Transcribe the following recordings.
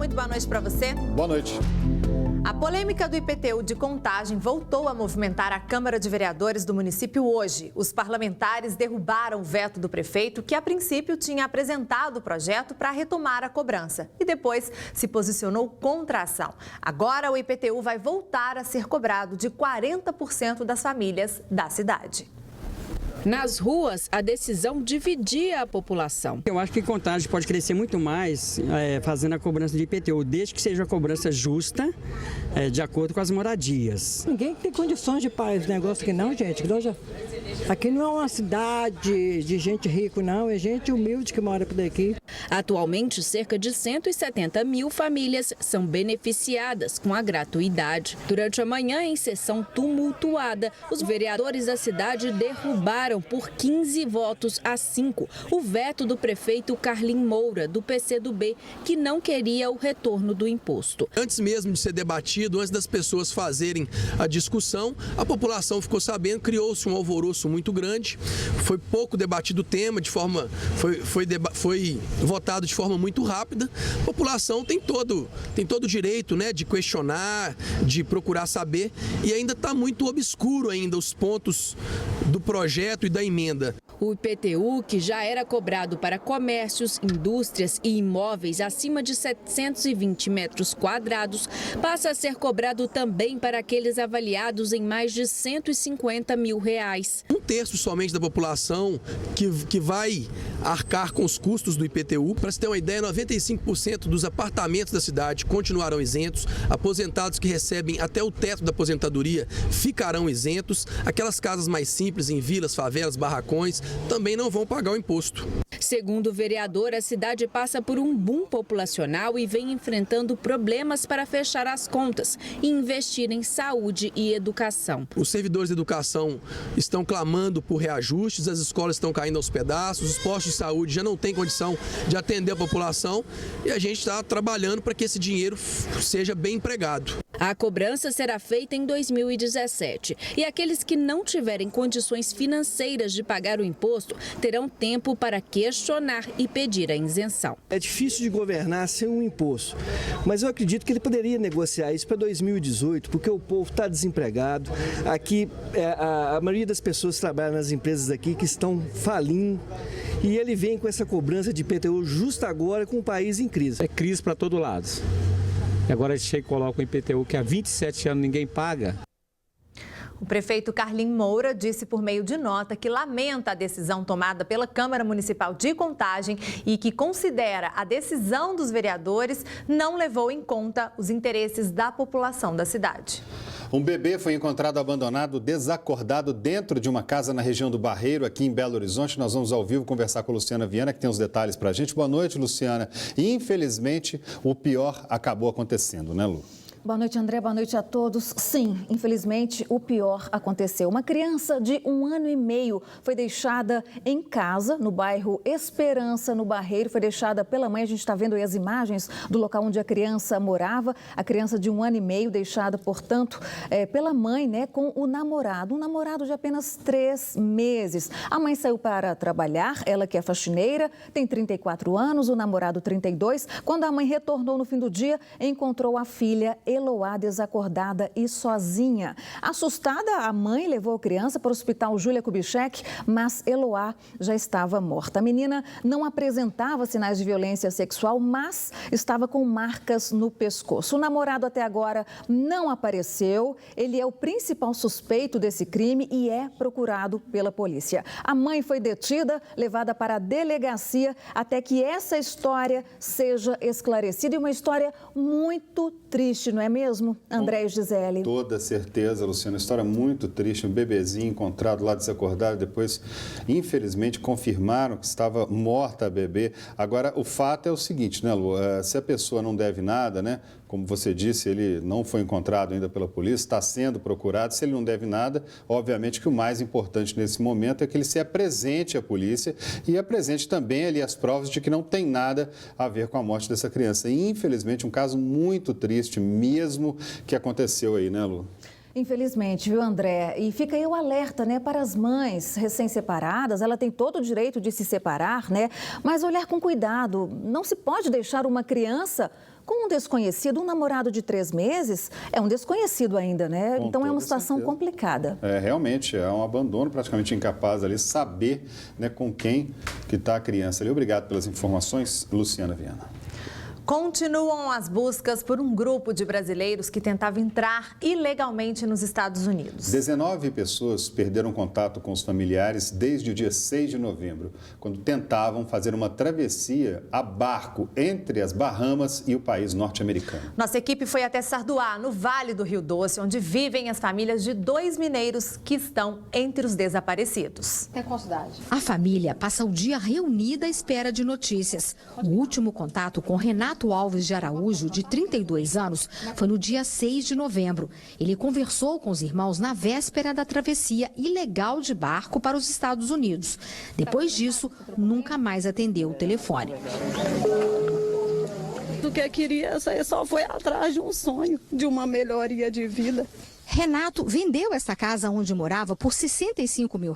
muito boa noite para você. Boa noite. A polêmica do IPTU de Contagem voltou a movimentar a Câmara de Vereadores do município hoje. Os parlamentares derrubaram o veto do prefeito, que a princípio tinha apresentado o projeto para retomar a cobrança e depois se posicionou contra a ação. Agora o IPTU vai voltar a ser cobrado de 40% das famílias da cidade. Nas ruas, a decisão dividia a população. Eu acho que Contagem pode crescer muito mais fazendo a cobrança de IPTU, desde que seja uma cobrança justa, de acordo com as moradias. Ninguém tem condições de pagar esse negócio aqui não, gente. Aqui não é uma cidade de gente rica, não. É gente humilde que mora por daqui. Atualmente, cerca de 170 mil famílias são beneficiadas com a gratuidade. Durante a manhã, em sessão tumultuada, os vereadores da cidade derrubaram por 15 votos a 5 o veto do prefeito Carlim Moura, do PCdoB, que não queria o retorno do imposto. Antes mesmo de ser debatido, antes das pessoas fazerem a discussão, a população ficou sabendo, criou-se um alvoroço muito grande, foi pouco debatido o tema, foi votado de forma muito rápida. A população tem todo o direito, né, de questionar, de procurar saber, e ainda está muito obscuro ainda os pontos do projeto e da emenda. O IPTU, que já era cobrado para comércios, indústrias e imóveis acima de 720 metros quadrados, passa a ser cobrado também para aqueles avaliados em mais de R$150 mil. Um terço somente da população que vai arcar com os custos do IPTU. Para se ter uma ideia, 95% dos apartamentos da cidade continuarão isentos, aposentados que recebem até o teto da aposentadoria ficarão isentos, aquelas casas mais simples em vilas, favelas, barracões, também não vão pagar o imposto. Segundo o vereador, a cidade passa por um boom populacional e vem enfrentando problemas para fechar as contas e investir em saúde e educação. Os servidores de educação estão clamando por reajustes, as escolas estão caindo aos pedaços, os postos de saúde já não têm condição de atender a população e a gente está trabalhando para que esse dinheiro seja bem empregado. A cobrança será feita em 2017 e aqueles que não tiverem condições financeiras de pagar o imposto terão tempo para questionar e pedir a isenção. É difícil de governar sem um imposto, mas eu acredito que ele poderia negociar isso para 2018, porque o povo está desempregado. Aqui, a maioria das pessoas que trabalham nas empresas aqui que estão falindo. E ele vem com essa cobrança de IPTU justo agora com o país em crise. É crise para todo lado. E agora a gente coloca o IPTU que há 27 anos ninguém paga. O prefeito Carlim Moura disse por meio de nota que lamenta a decisão tomada pela Câmara Municipal de Contagem e que considera a decisão dos vereadores não levou em conta os interesses da população da cidade. Um bebê foi encontrado abandonado, desacordado, dentro de uma casa na região do Barreiro, aqui em Belo Horizonte. Nós vamos ao vivo conversar com a Luciana Viana, que tem os detalhes para a gente. Boa noite, Luciana. E, infelizmente, o pior acabou acontecendo, né, Lu? Boa noite, André. Boa noite a todos. Sim, infelizmente, o pior aconteceu. Uma criança de 1 ano e meio foi deixada em casa, no bairro Esperança, no Barreiro. Foi deixada pela mãe. A gente está vendo aí as imagens do local onde a criança morava. A criança de 1 ano e meio, deixada, portanto, pela mãe, né, com o namorado. Um namorado de apenas 3 meses. A mãe saiu para trabalhar, ela que é faxineira, tem 34 anos, o namorado 32. Quando a mãe retornou no fim do dia, encontrou a filha Eloá desacordada e sozinha. Assustada, a mãe levou a criança para o hospital Júlia Kubitschek, mas Eloá já estava morta. A menina não apresentava sinais de violência sexual, mas estava com marcas no pescoço. O namorado até agora não apareceu. Ele é o principal suspeito desse crime e é procurado pela polícia. A mãe foi detida, levada para a delegacia até que essa história seja esclarecida. E uma história muito triste, não é mesmo, André e Gisele? Com toda certeza, Luciana. História muito triste. Um bebezinho encontrado lá desacordado. Depois, infelizmente, confirmaram que estava morta a bebê. Agora, o fato é o seguinte, né, Lu? Se a pessoa não deve nada, né? Como você disse, ele não foi encontrado ainda pela polícia, está sendo procurado. Se ele não deve nada, obviamente que o mais importante nesse momento é que ele se apresente à polícia e apresente também ali as provas de que não tem nada a ver com a morte dessa criança. E, infelizmente, um caso muito triste mesmo que aconteceu aí, né, Lu? Infelizmente, viu, André? E fica aí o alerta, né, para as mães recém-separadas. Ela tem todo o direito de se separar, né? Mas olhar com cuidado. Não se pode deixar uma criança com um desconhecido, um namorado de 3 meses, é um desconhecido ainda, né? Com então é uma situação certeza. complicada. Realmente, é um abandono praticamente incapaz ali, saber, né, com quem que está a criança ali. Obrigado pelas informações, Luciana Viana. Continuam as buscas por um grupo de brasileiros que tentava entrar ilegalmente nos Estados Unidos. 19 pessoas perderam contato com os familiares desde o dia 6 de novembro, quando tentavam fazer uma travessia a barco entre as Bahamas e o país norte-americano. Nossa equipe foi até Sarduá, no Vale do Rio Doce, onde vivem as famílias de 2 mineiros que estão entre os desaparecidos. Tem qual cidade? A família passa o dia reunida à espera de notícias. O último contato com Renato Alves de Araújo, de 32 anos, foi no dia 6 de novembro. Ele conversou com os irmãos na véspera da travessia ilegal de barco para os Estados Unidos. Depois disso, nunca mais atendeu o telefone. O que queria, só foi atrás de um sonho, de uma melhoria de vida. Renato vendeu essa casa onde morava por R$65 mil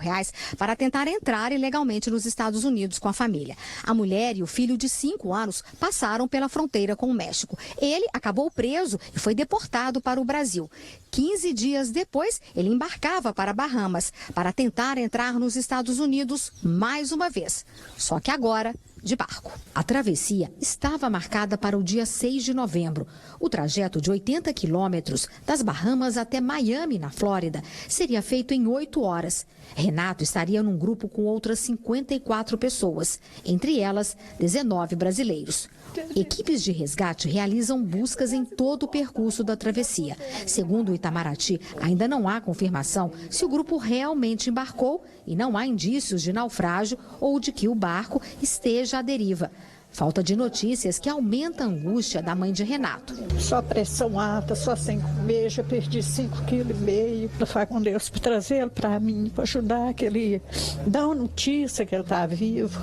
para tentar entrar ilegalmente nos Estados Unidos com a família. A mulher e o filho de 5 anos passaram pela fronteira com o México. Ele acabou preso e foi deportado para o Brasil. 15 dias depois, ele embarcava para Bahamas para tentar entrar nos Estados Unidos mais uma vez. Só que agora, de barco. A travessia estava marcada para o dia 6 de novembro. O trajeto de 80 quilômetros das Bahamas até Miami, na Flórida, seria feito em 8 horas. Renato estaria num grupo com outras 54 pessoas, entre elas 19 brasileiros. Equipes de resgate realizam buscas em todo o percurso da travessia. Segundo o Itamaraty, ainda não há confirmação se o grupo realmente embarcou e não há indícios de naufrágio ou de que o barco esteja à deriva. Falta de notícias que aumenta a angústia da mãe de Renato. Só pressão alta, só sem comer, já perdi 5,5 kg. Eu falo com Deus para trazê-lo para mim, para ajudar que ele dá uma notícia que ele está vivo.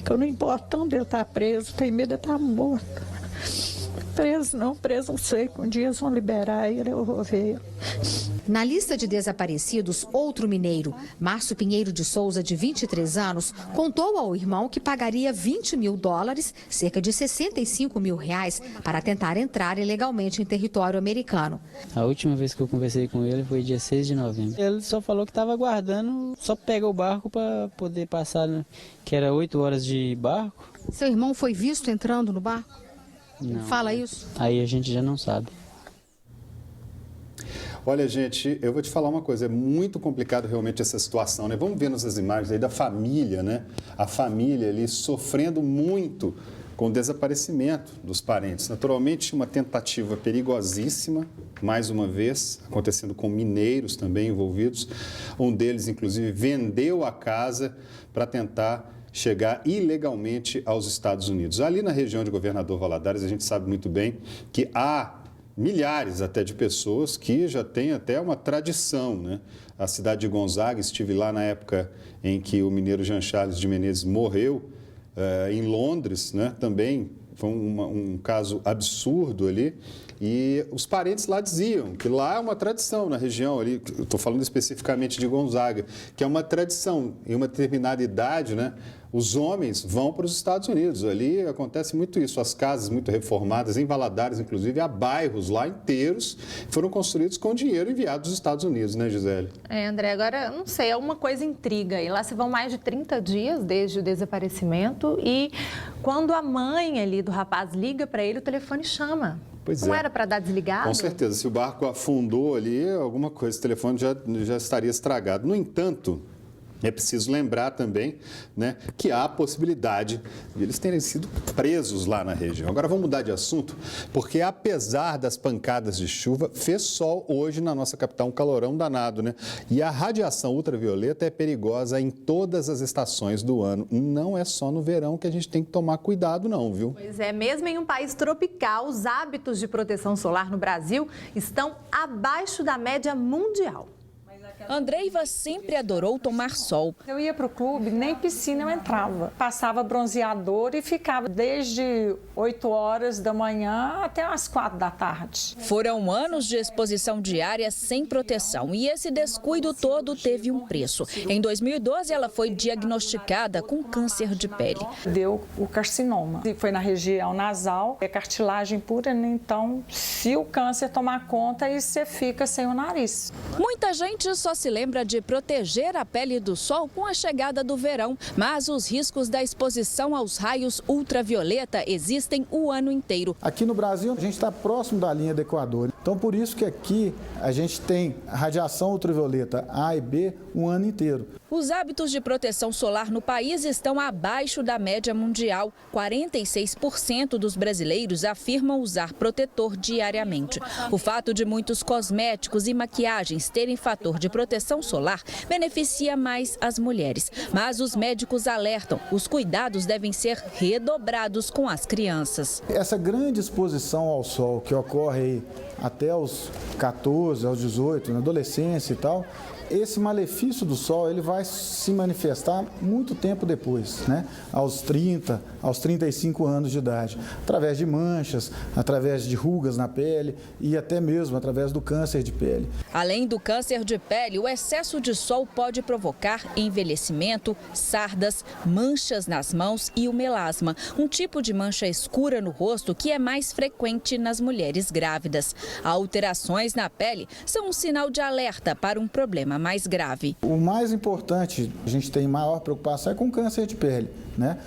Que eu não importo tanto ele estar preso, tenho medo de estar morto. Preso não sei, um dia eles vão liberar ele, eu vou ver. Na lista de desaparecidos, outro mineiro, Márcio Pinheiro de Souza, de 23 anos, contou ao irmão que pagaria $20 mil, cerca de R$65 mil, para tentar entrar ilegalmente em território americano. A última vez que eu conversei com ele foi dia 6 de novembro. Ele só falou que estava aguardando, só pegar o barco para poder passar, né? Que era 8 horas de barco. Seu irmão foi visto entrando no barco? Não. Fala isso. Aí a gente já não sabe. Olha, gente, eu vou te falar uma coisa, é muito complicado realmente essa situação, né? Vamos ver nas imagens aí da família, né? A família ali sofrendo muito com o desaparecimento dos parentes. Naturalmente, uma tentativa perigosíssima, mais uma vez, acontecendo com mineiros também envolvidos. Um deles, inclusive, vendeu a casa para tentar chegar ilegalmente aos Estados Unidos. Ali na região de Governador Valadares, a gente sabe muito bem que há milhares até de pessoas que já têm até uma tradição, né? A cidade de Gonzaga, estive lá na época em que o mineiro Jean Charles de Menezes morreu, em Londres, né? Também foi um caso absurdo ali. E os parentes lá diziam que lá é uma tradição na região ali, eu estou falando especificamente de Gonzaga, que é uma tradição, em uma determinada idade, né? Os homens vão para os Estados Unidos. Ali acontece muito isso. As casas muito reformadas, em Valadares, inclusive, há bairros lá inteiros que foram construídos com dinheiro enviado dos Estados Unidos, né, Gisele? André, agora, não sei, é uma coisa intriga. E lá se vão mais de 30 dias desde o desaparecimento e quando a mãe ali do rapaz liga para ele, o telefone chama. Pois não é. era para dar desligado? Com certeza. Se o barco afundou ali, alguma coisa, o telefone já estaria estragado. No entanto, é preciso lembrar também, né, que há a possibilidade de eles terem sido presos lá na região. Agora vamos mudar de assunto, porque apesar das pancadas de chuva, fez sol hoje na nossa capital, um calorão danado, né? E a radiação ultravioleta é perigosa em todas as estações do ano. Não é só no verão que a gente tem que tomar cuidado não, viu? Pois é, mesmo em um país tropical, os hábitos de proteção solar no Brasil estão abaixo da média mundial. Andreiva sempre adorou tomar sol. Eu ia para o clube, nem piscina eu entrava. Passava bronzeador e ficava desde 8 horas da manhã até as 4 da tarde. Foram anos de exposição diária sem proteção e esse descuido todo teve um preço. Em 2012, ela foi diagnosticada com câncer de pele. Deu o carcinoma. Foi na região nasal, é cartilagem pura, né? Então, se o câncer tomar conta, aí você fica sem o nariz. Muita gente só se lembra de proteger a pele do sol com a chegada do verão, mas os riscos da exposição aos raios ultravioleta existem o ano inteiro. Aqui no Brasil, a gente está próximo da linha do Equador. Então, por isso que aqui a gente tem radiação ultravioleta A e B o ano inteiro. Os hábitos de proteção solar no país estão abaixo da média mundial. 46% dos brasileiros afirmam usar protetor diariamente. O fato de muitos cosméticos e maquiagens terem fator de proteção solar beneficia mais as mulheres. Mas os médicos alertam, os cuidados devem ser redobrados com as crianças. Essa grande exposição ao sol que ocorre aí até os 14, aos 18, na adolescência e tal, esse malefício do sol ele vai se manifestar muito tempo depois, né? Aos 30, aos 35 anos de idade, através de manchas, através de rugas na pele e até mesmo através do câncer de pele. Além do câncer de pele, o excesso de sol pode provocar envelhecimento, sardas, manchas nas mãos e o melasma, um tipo de mancha escura no rosto que é mais frequente nas mulheres grávidas. Alterações na pele são um sinal de alerta para um problema mais grave. O mais importante, a gente tem maior preocupação é com o câncer de pele, né?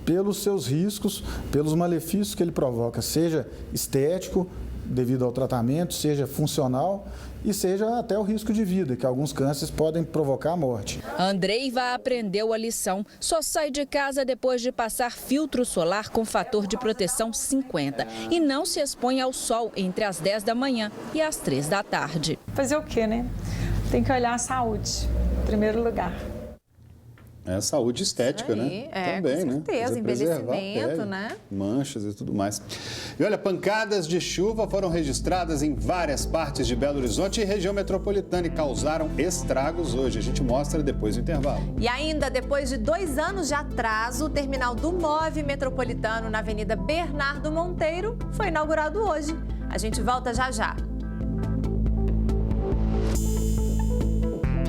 Pelos seus riscos, pelos malefícios que ele provoca, seja estético, devido ao tratamento, seja funcional e seja até o risco de vida, que alguns cânceres podem provocar a morte. Andreiva aprendeu a lição. Só sai de casa depois de passar filtro solar com fator de proteção 50 e não se expõe ao sol entre as 10 da manhã e as 3 da tarde. Fazer o quê, né? Tem que olhar a saúde, em primeiro lugar. É saúde estética, né? Também, com certeza, né? envelhecimento, né? Manchas e tudo mais. E olha, pancadas de chuva foram registradas em várias partes de Belo Horizonte e região metropolitana e causaram estragos hoje. A gente mostra depois do intervalo. E ainda, depois de 2 anos de atraso, o terminal do MOVE Metropolitano na Avenida Bernardo Monteiro foi inaugurado hoje. A gente volta já já.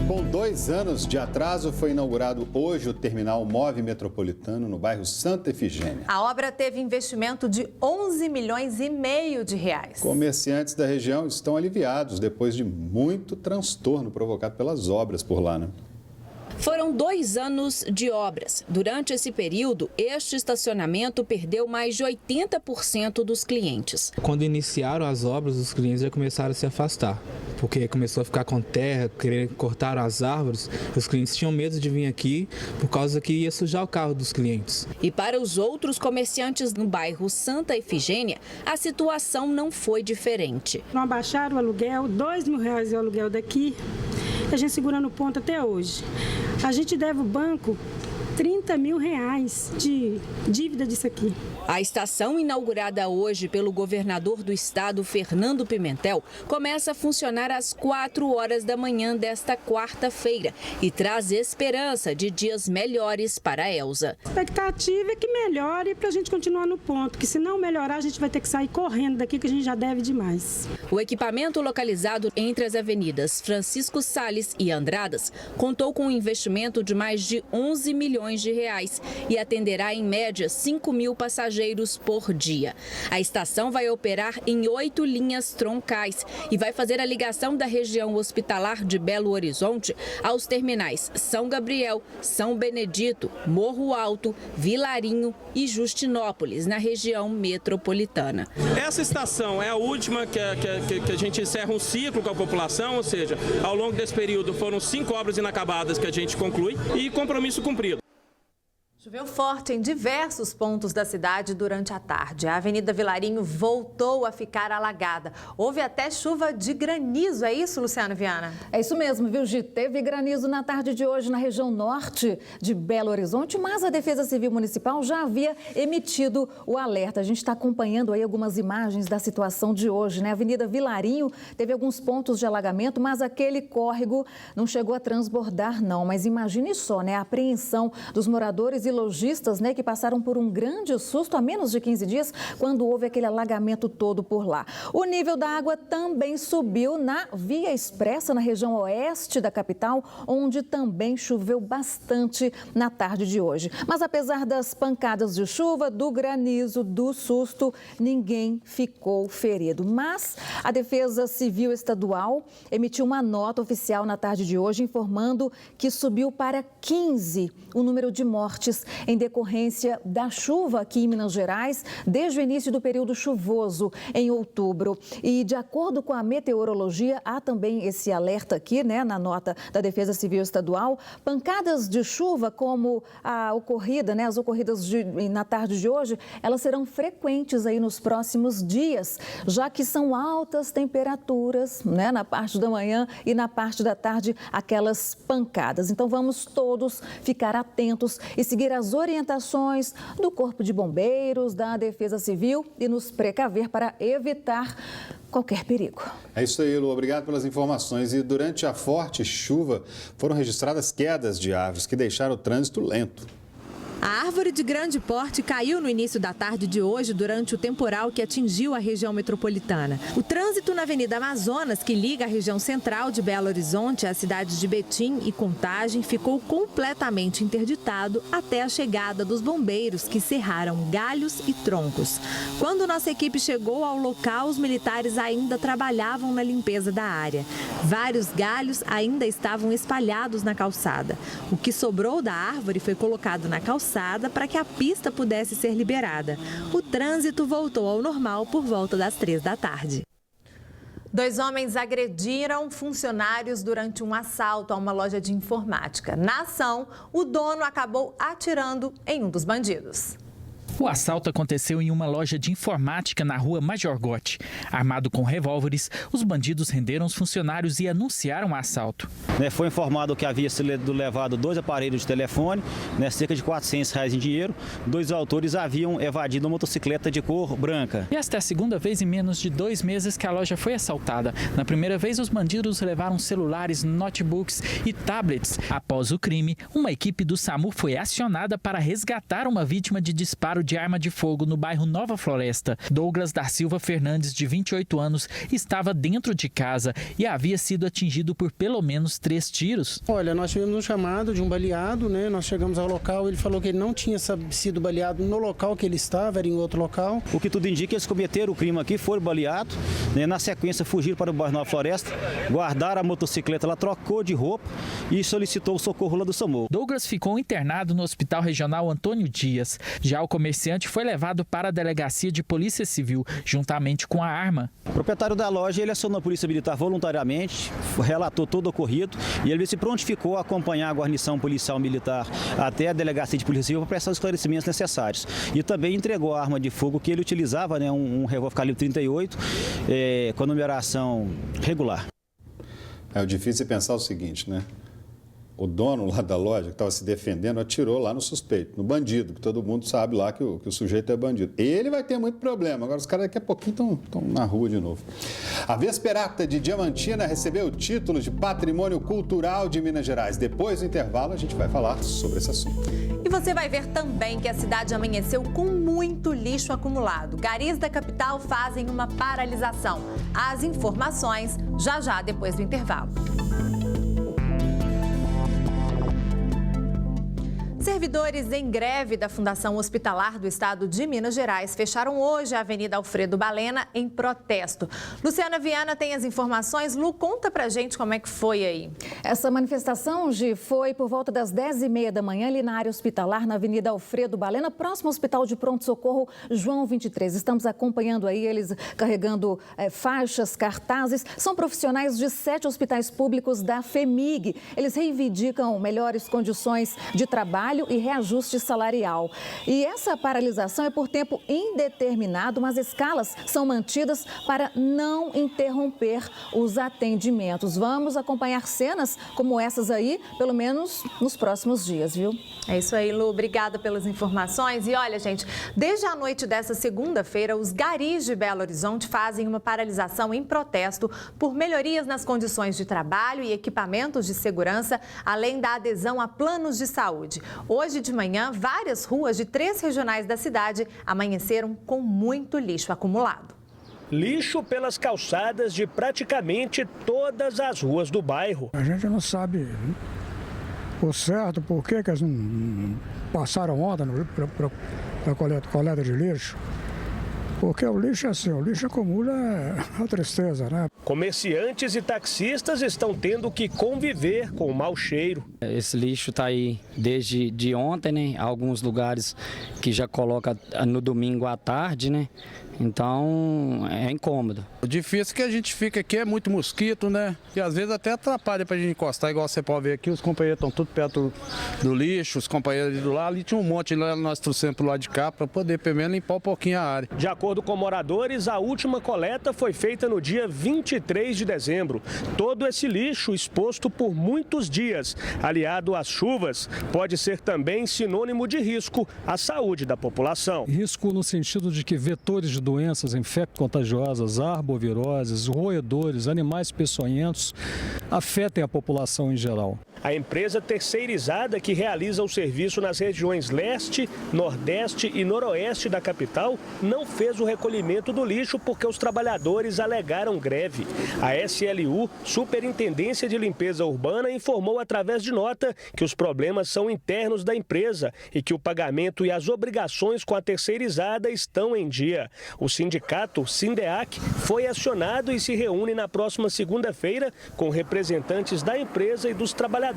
Com 2 anos de atraso, foi inaugurado hoje o terminal MOVE Metropolitano no bairro Santa Efigênia. A obra teve investimento de 11 milhões e meio de reais. Comerciantes da região estão aliviados depois de muito transtorno provocado pelas obras por lá, né? Foram 2 anos de obras. Durante esse período, este estacionamento perdeu mais de 80% dos clientes. Quando iniciaram as obras, os clientes já começaram a se afastar, porque começou a ficar com terra, querer cortar as árvores. Os clientes tinham medo de vir aqui por causa que ia sujar o carro dos clientes. E para os outros comerciantes no bairro Santa Efigênia, a situação não foi diferente. Não abaixaram o aluguel, R$2.000 é o aluguel daqui. A gente segurando o ponto até hoje. A gente deve ao banco R$30 mil de dívida disso aqui. A estação, inaugurada hoje pelo governador do estado, Fernando Pimentel, começa a funcionar às 4 horas da manhã desta quarta-feira e traz esperança de dias melhores para a Elza. A expectativa é que melhore para a gente continuar no ponto, que se não melhorar a gente vai ter que sair correndo daqui, que a gente já deve demais. O equipamento, localizado entre as avenidas Francisco Salles e Andradas, contou com um investimento de mais de 11 milhões de reais e atenderá em média 5 mil passageiros por dia. A estação vai operar em 8 linhas troncais e vai fazer a ligação da região hospitalar de Belo Horizonte aos terminais São Gabriel, São Benedito, Morro Alto, Vilarinho e Justinópolis, na região metropolitana. Essa estação é a última que a gente encerra um ciclo com a população, ou seja, ao longo desse período foram 5 obras inacabadas que a gente conclui e compromisso cumprido. Choveu forte em diversos pontos da cidade durante a tarde. A Avenida Vilarinho voltou a ficar alagada. Houve até chuva de granizo, é isso, Luciana Viana? É isso mesmo, viu, Gi? Teve granizo na tarde de hoje na região norte de Belo Horizonte, mas a Defesa Civil Municipal já havia emitido o alerta. A gente está acompanhando aí algumas imagens da situação de hoje, né? A Avenida Vilarinho teve alguns pontos de alagamento, mas aquele córrego não chegou a transbordar, não. Mas imagine só, né? A apreensão dos moradores e lojistas, né, que passaram por um grande susto há menos de 15 dias, quando houve aquele alagamento todo por lá. O nível da água também subiu na Via Expressa, na região oeste da capital, onde também choveu bastante na tarde de hoje. Mas apesar das pancadas de chuva, do granizo, do susto, ninguém ficou ferido. Mas a Defesa Civil Estadual emitiu uma nota oficial na tarde de hoje, informando que subiu para 15 o número de mortes em decorrência da chuva aqui em Minas Gerais, desde o início do período chuvoso em outubro. E de acordo com a meteorologia, há também esse alerta aqui, né, na nota da Defesa Civil Estadual, pancadas de chuva como a ocorrida, né, as ocorridas na tarde de hoje, elas serão frequentes aí nos próximos dias, já que são altas temperaturas, né, na parte da manhã e na parte da tarde, aquelas pancadas. Então vamos todos ficar atentos e seguir as orientações do Corpo de Bombeiros, da Defesa Civil e nos precaver para evitar qualquer perigo. É isso aí, Lu. Obrigado pelas informações. E durante a forte chuva, foram registradas quedas de árvores que deixaram o trânsito lento. A árvore de grande porte caiu no início da tarde de hoje durante o temporal que atingiu a região metropolitana. O trânsito na Avenida Amazonas, que liga a região central de Belo Horizonte às cidades de Betim e Contagem, ficou completamente interditado até a chegada dos bombeiros, que serraram galhos e troncos. Quando nossa equipe chegou ao local, os militares ainda trabalhavam na limpeza da área. Vários galhos ainda estavam espalhados na calçada. O que sobrou da árvore foi colocado na calçada para que a pista pudesse ser liberada. O trânsito voltou ao normal por volta das 3 da tarde. 2 homens agrediram funcionários durante um assalto a uma loja de informática. Na ação, o dono acabou atirando em um dos bandidos. O assalto aconteceu em uma loja de informática na rua Major Gotti. Armado com revólveres, os bandidos renderam os funcionários e anunciaram o assalto. Foi informado que havia sido levado 2 aparelhos de telefone, cerca de R$400 em dinheiro. 2 autores haviam evadido uma motocicleta de cor branca. E esta é a segunda vez em menos de 2 meses que a loja foi assaltada. Na primeira vez, os bandidos levaram celulares, notebooks e tablets. Após o crime, uma equipe do SAMU foi acionada para resgatar uma vítima de disparo de arma de fogo no bairro Nova Floresta. Douglas da Silva Fernandes, de 28 anos, estava dentro de casa e havia sido atingido por pelo menos 3 tiros. Olha, nós tivemos um chamado de um baleado, nós chegamos ao local, ele falou que ele não tinha sido baleado no local que ele estava, era em outro local. O que tudo indica, eles cometeram o crime aqui, foram baleados, na sequência fugiram para o bairro Nova Floresta, guardaram a motocicleta, ela trocou de roupa e solicitou o socorro lá do SAMU. Douglas ficou internado no Hospital Regional Antônio Dias. Já o comerciante foi levado para a delegacia de Polícia Civil, juntamente com a arma. O proprietário da loja, ele acionou a Polícia Militar voluntariamente, relatou todo o ocorrido e ele se prontificou a acompanhar a guarnição policial militar até a delegacia de Polícia Civil para prestar os esclarecimentos necessários. E também entregou a arma de fogo que ele utilizava, um revólver calibre 38, com a numeração regular. O difícil é pensar o seguinte, né? O dono lá da loja, que estava se defendendo, atirou lá no suspeito, no bandido, que todo mundo sabe lá que o sujeito é bandido. Ele vai ter muito problema. Agora, os caras daqui a pouquinho estão na rua de novo. A Vesperata de Diamantina recebeu o título de Patrimônio Cultural de Minas Gerais. Depois do intervalo, a gente vai falar sobre esse assunto. E você vai ver também que a cidade amanheceu com muito lixo acumulado. Garis da capital fazem uma paralisação. As informações já depois do intervalo. Servidores em greve da Fundação Hospitalar do Estado de Minas Gerais fecharam hoje a Avenida Alfredo Balena em protesto. Luciana Viana tem as informações. Lu, conta pra gente como é que foi aí. Essa manifestação, Gi, foi por volta das 10h30 da manhã ali na área hospitalar, na Avenida Alfredo Balena, próximo ao Hospital de Pronto-Socorro João 23. Estamos acompanhando aí eles carregando faixas, cartazes. São profissionais de 7 hospitais públicos da FEMIG. Eles reivindicam melhores condições de trabalho e reajuste salarial. E essa paralisação é por tempo indeterminado, mas escalas são mantidas para não interromper os atendimentos. Vamos acompanhar cenas como essas aí, pelo menos nos próximos dias, viu? É isso aí, Lu. Obrigada pelas informações. E olha, gente, desde a noite dessa segunda-feira, os garis de Belo Horizonte fazem uma paralisação em protesto por melhorias nas condições de trabalho e equipamentos de segurança, além da adesão a planos de saúde. Hoje de manhã, várias ruas de 3 regionais da cidade amanheceram com muito lixo acumulado. Lixo pelas calçadas de praticamente todas as ruas do bairro. A gente não sabe o certo por que eles não passaram onda para coleta de lixo. Porque o lixo é assim, o lixo acumula a tristeza, né? Comerciantes e taxistas estão tendo que conviver com o mau cheiro. Esse lixo está aí desde de ontem, né? Alguns lugares que já coloca no domingo à tarde, né? Então é incômodo. O difícil que a gente fica aqui é muito mosquito, né? E às vezes até atrapalha pra gente encostar, igual você pode ver aqui, os companheiros estão tudo perto do lixo, os companheiros ali do lado, ali tinha um monte, lá nós trouxemos pro lado de cá para poder pelo menos limpar um pouquinho a área. De acordo com moradores, a última coleta foi feita no dia 23 de dezembro. Todo esse lixo exposto por muitos dias, aliado às chuvas, pode ser também sinônimo de risco à saúde da população. Risco no sentido de que vetores de doenças infecto-contagiosas, arboviroses, roedores, animais peçonhentos afetem a população em geral. A empresa terceirizada que realiza o serviço nas regiões leste, nordeste e noroeste da capital não fez o recolhimento do lixo porque os trabalhadores alegaram greve. A SLU, Superintendência de Limpeza Urbana, informou através de nota que os problemas são internos da empresa e que o pagamento e as obrigações com a terceirizada estão em dia. O sindicato Sindeac foi acionado e se reúne na próxima segunda-feira com representantes da empresa e dos trabalhadores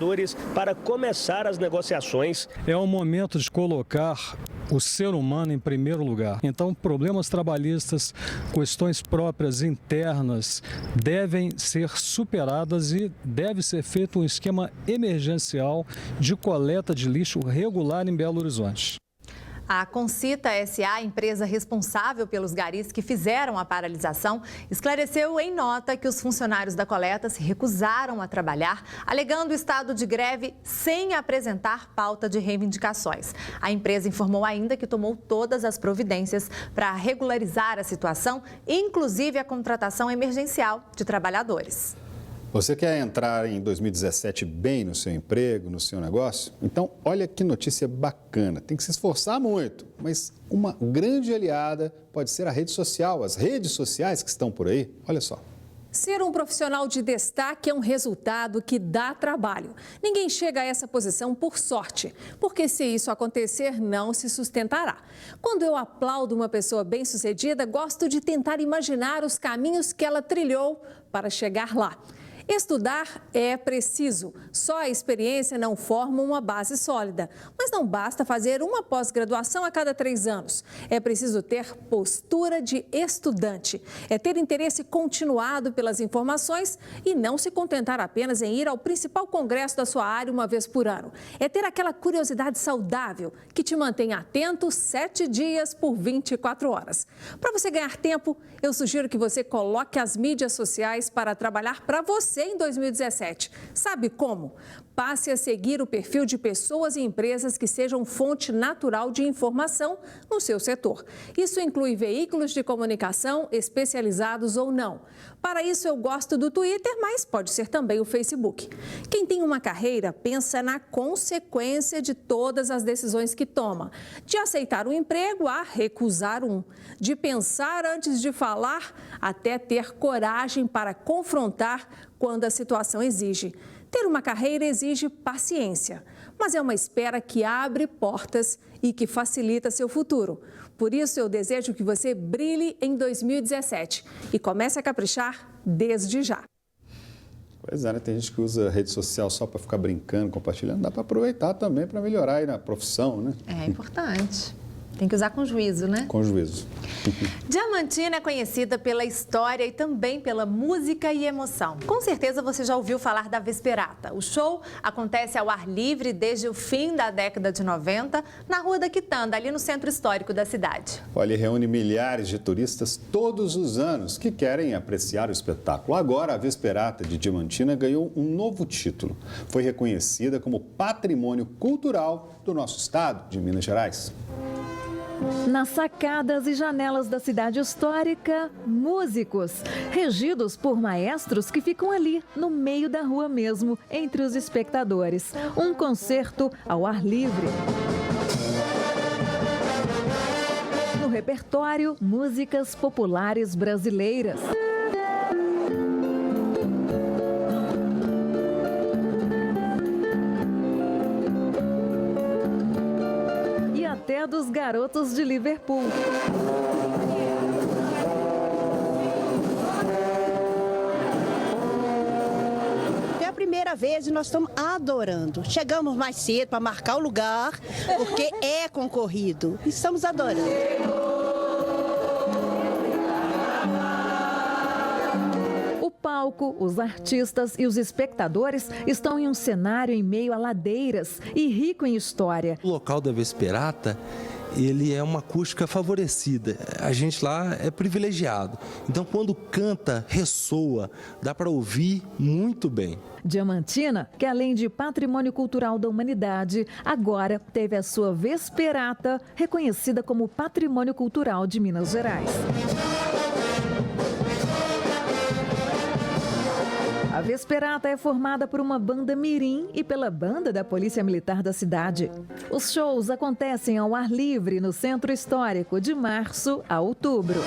para começar as negociações. É o momento de colocar o ser humano em primeiro lugar. Então, problemas trabalhistas, questões próprias internas devem ser superadas e deve ser feito um esquema emergencial de coleta de lixo regular em Belo Horizonte. A Concita S.A., empresa responsável pelos garis que fizeram a paralisação, esclareceu em nota que os funcionários da coleta se recusaram a trabalhar, alegando estado de greve sem apresentar pauta de reivindicações. A empresa informou ainda que tomou todas as providências para regularizar a situação, inclusive a contratação emergencial de trabalhadores. Você quer entrar em 2017 bem no seu emprego, no seu negócio? Então, olha que notícia bacana. Tem que se esforçar muito, mas uma grande aliada pode ser a rede social, as redes sociais que estão por aí. Olha só. Ser um profissional de destaque é um resultado que dá trabalho. Ninguém chega a essa posição por sorte, porque se isso acontecer, não se sustentará. Quando eu aplaudo uma pessoa bem-sucedida, gosto de tentar imaginar os caminhos que ela trilhou para chegar lá. Estudar é preciso, só a experiência não forma uma base sólida. Mas não basta fazer uma pós-graduação a cada 3 anos. É preciso ter postura de estudante. É ter interesse continuado pelas informações e não se contentar apenas em ir ao principal congresso da sua área uma vez por ano. É ter aquela curiosidade saudável que te mantém atento 7 dias por 24 horas. Para você ganhar tempo, eu sugiro que você coloque as mídias sociais para trabalhar para você em 2017. Sabe como? Passe a seguir o perfil de pessoas e empresas que sejam fonte natural de informação no seu setor. Isso inclui veículos de comunicação, especializados ou não. Para isso, eu gosto do Twitter, mas pode ser também o Facebook. Quem tem uma carreira pensa na consequência de todas as decisões que toma. De aceitar um emprego a recusar um. De pensar antes de falar até ter coragem para confrontar quando a situação exige. Ter uma carreira exige paciência, mas é uma espera que abre portas e que facilita seu futuro. Por isso, eu desejo que você brilhe em 2017 e comece a caprichar desde já. Pois é, né? Tem gente que usa rede social só para ficar brincando, compartilhando. Dá para aproveitar também para melhorar aí na profissão, né? É importante. Tem que usar com juízo, né? Com juízo. Diamantina é conhecida pela história e também pela música e emoção. Com certeza você já ouviu falar da Vesperata. O show acontece ao ar livre desde o fim da década de 90, na Rua da Quitanda, ali no centro histórico da cidade. Olha, reúne milhares de turistas todos os anos que querem apreciar o espetáculo. Agora, a Vesperata de Diamantina ganhou um novo título. Foi reconhecida como Patrimônio Cultural do nosso estado de Minas Gerais. Nas sacadas e janelas da cidade histórica, músicos, regidos por maestros que ficam ali, no meio da rua mesmo, entre os espectadores. Um concerto ao ar livre. No repertório, músicas populares brasileiras. Até dos garotos de Liverpool. É a primeira vez e nós estamos adorando. Chegamos mais cedo para marcar o lugar, porque é concorrido. Estamos adorando. O palco, os artistas e os espectadores estão em um cenário em meio a ladeiras e rico em história. O local da Vesperata, ele é uma acústica favorecida. A gente lá é privilegiado. Então, quando canta, ressoa, dá para ouvir muito bem. Diamantina, que além de Patrimônio Cultural da Humanidade, agora teve a sua Vesperata reconhecida como Patrimônio Cultural de Minas Gerais. A Vesperata é formada por uma banda mirim e pela banda da Polícia Militar da cidade. Os shows acontecem ao ar livre no Centro Histórico de março a outubro.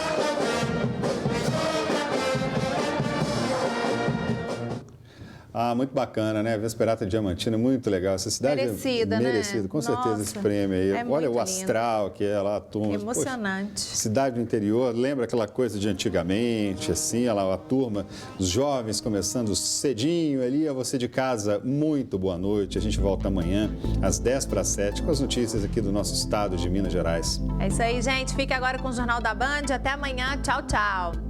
Ah, muito bacana, né? Vesperata Diamantina, muito legal. Essa cidade merecida, é né? merecida, com certeza, Nossa, esse prêmio aí. Olha o astral que é lá, a turma. Emocionante. Poxa, cidade do interior, lembra aquela coisa de antigamente, assim, olha lá, a turma, os jovens começando cedinho ali, a você de casa, muito boa noite. A gente volta amanhã, às 6:50, com as notícias aqui do nosso estado de Minas Gerais. É isso aí, gente. Fique agora com o Jornal da Band. Até amanhã. Tchau, tchau.